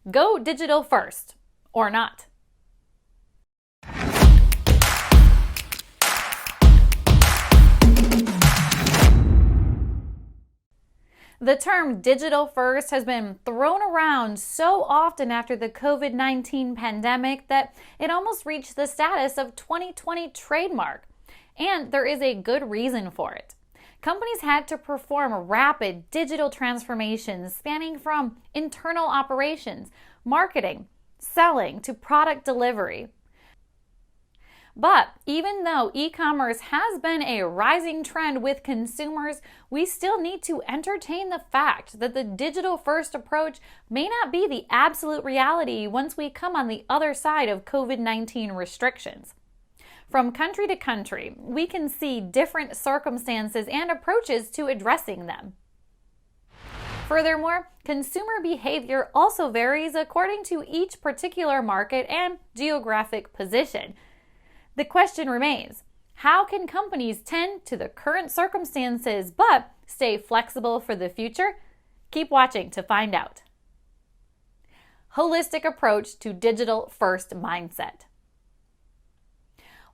Go digital first, or not. The term digital first has been thrown around so often after the COVID-19 pandemic that it almost reached the status of 2020 trademark. And there is a good reason for it. Companies had to perform rapid digital transformations spanning from internal operations, marketing, selling, to product delivery. But even though e-commerce has been a rising trend with consumers, we still need to entertain the fact that the digital-first approach may not be the absolute reality once we come on the other side of COVID-19 restrictions. From country to country, we can see different circumstances and approaches to addressing them. Furthermore, consumer behavior also varies according to each particular market and geographic position. The question remains, how can companies tend to the current circumstances but stay flexible for the future? Keep watching to find out. Holistic approach to digital-first mindset.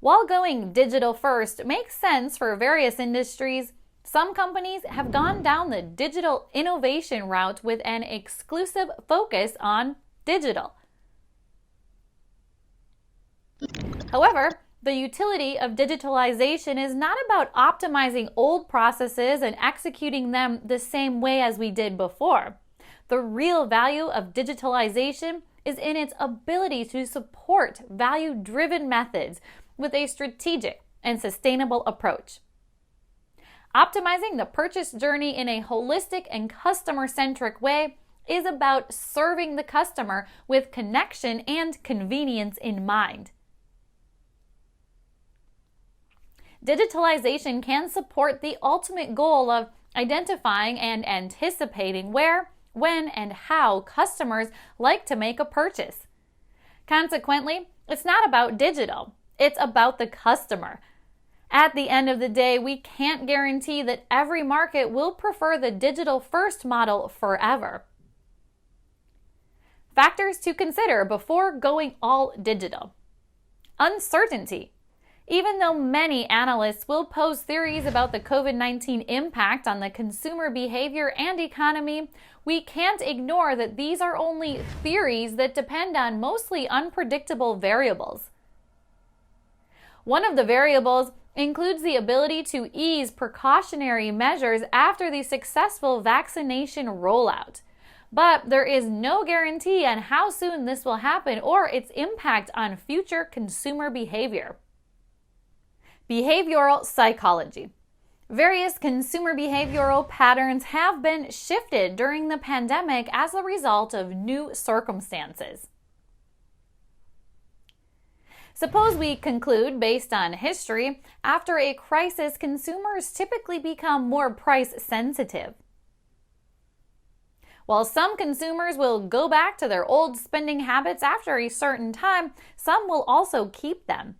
While going digital first makes sense for various industries, some companies have gone down the digital innovation route with an exclusive focus on digital. However, the utility of digitalization is not about optimizing old processes and executing them the same way as we did before. The real value of digitalization is in its ability to support value-driven methods with a strategic and sustainable approach. Optimizing the purchase journey in a holistic and customer-centric way is about serving the customer with connection and convenience in mind. Digitalization can support the ultimate goal of identifying and anticipating where, when, and how customers like to make a purchase. Consequently, it's not about digital, it's about the customer. At the end of the day, we can't guarantee that every market will prefer the digital-first model forever. Factors to consider before going all digital. Uncertainty. Even though many analysts will pose theories about the COVID-19 impact on the consumer behavior and economy, we can't ignore that these are only theories that depend on mostly unpredictable variables. One of the variables includes the ability to ease precautionary measures after the successful vaccination rollout. But there is no guarantee on how soon this will happen or its impact on future consumer behavior. Behavioral psychology. Various consumer behavioral patterns have been shifted during the pandemic as a result of new circumstances. Suppose we conclude, based on history, after a crisis, consumers typically become more price sensitive. While some consumers will go back to their old spending habits after a certain time, some will also keep them.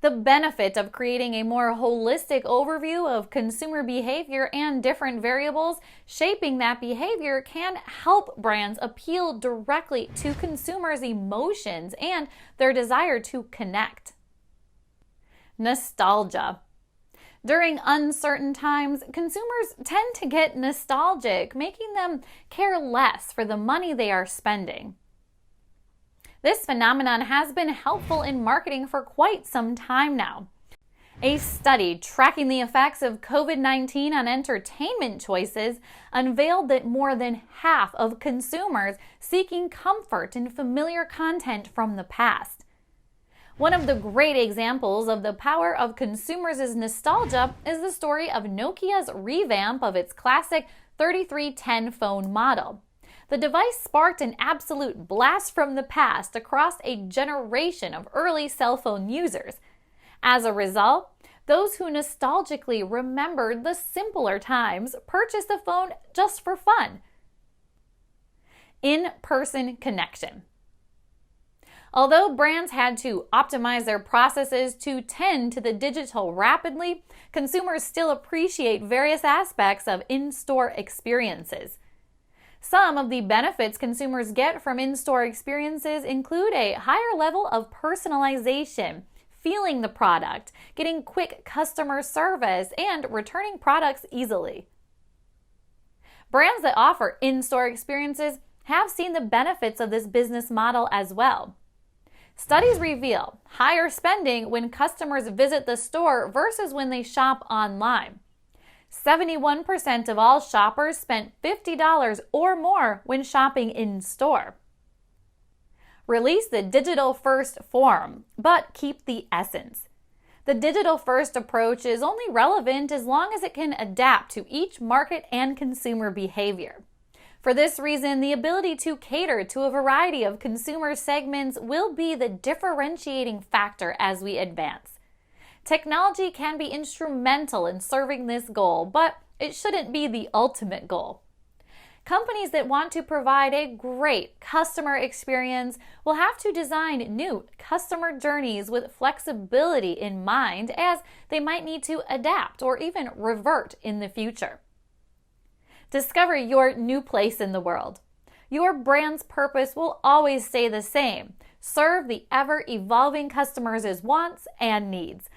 The benefit of creating a more holistic overview of consumer behavior and different variables shaping that behavior can help brands appeal directly to consumers' emotions and their desire to connect. Nostalgia. During uncertain times, consumers tend to get nostalgic, making them care less for the money they are spending. This phenomenon has been helpful in marketing for quite some time now. A study tracking the effects of COVID-19 on entertainment choices unveiled that more than half of consumers seeking comfort in familiar content from the past. One of the great examples of the power of consumers' nostalgia is the story of Nokia's revamp of its classic 3310 phone model. The device sparked an absolute blast from the past across a generation of early cell phone users. As a result, those who nostalgically remembered the simpler times purchased the phone just for fun. In-person connection. Although brands had to optimize their processes to tend to the digital rapidly, consumers still appreciate various aspects of in-store experiences. Some of the benefits consumers get from in-store experiences include a higher level of personalization, feeling the product, getting quick customer service, and returning products easily. Brands that offer in-store experiences have seen the benefits of this business model as well. Studies reveal higher spending when customers visit the store versus when they shop online. 71% of all shoppers spent $50 or more when shopping in-store. Release the digital-first form, but keep the essence. The digital-first approach is only relevant as long as it can adapt to each market and consumer behavior. For this reason, the ability to cater to a variety of consumer segments will be the differentiating factor as we advance. Technology can be instrumental in serving this goal, but it shouldn't be the ultimate goal. Companies that want to provide a great customer experience will have to design new customer journeys with flexibility in mind, as they might need to adapt or even revert in the future. Discover your new place in the world. Your brand's purpose will always stay the same: serve the ever-evolving customers' wants and needs.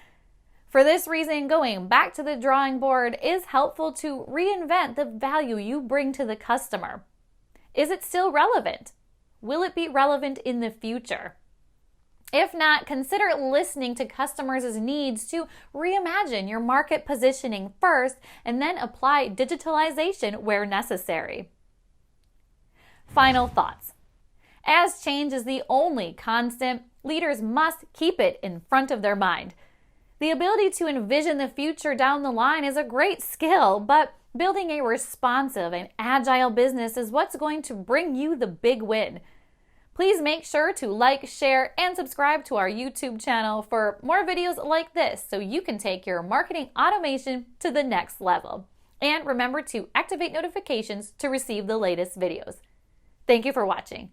For this reason, going back to the drawing board is helpful to reinvent the value you bring to the customer. Is it still relevant? Will it be relevant in the future? If not, consider listening to customers' needs to reimagine your market positioning first and then apply digitalization where necessary. Final thoughts. As change is the only constant, leaders must keep it in front of their mind. The ability to envision the future down the line is a great skill, but building a responsive and agile business is what's going to bring you the big win. Please make sure to like, share, and subscribe to our YouTube channel for more videos like this so you can take your marketing automation to the next level. And remember to activate notifications to receive the latest videos. Thank you for watching.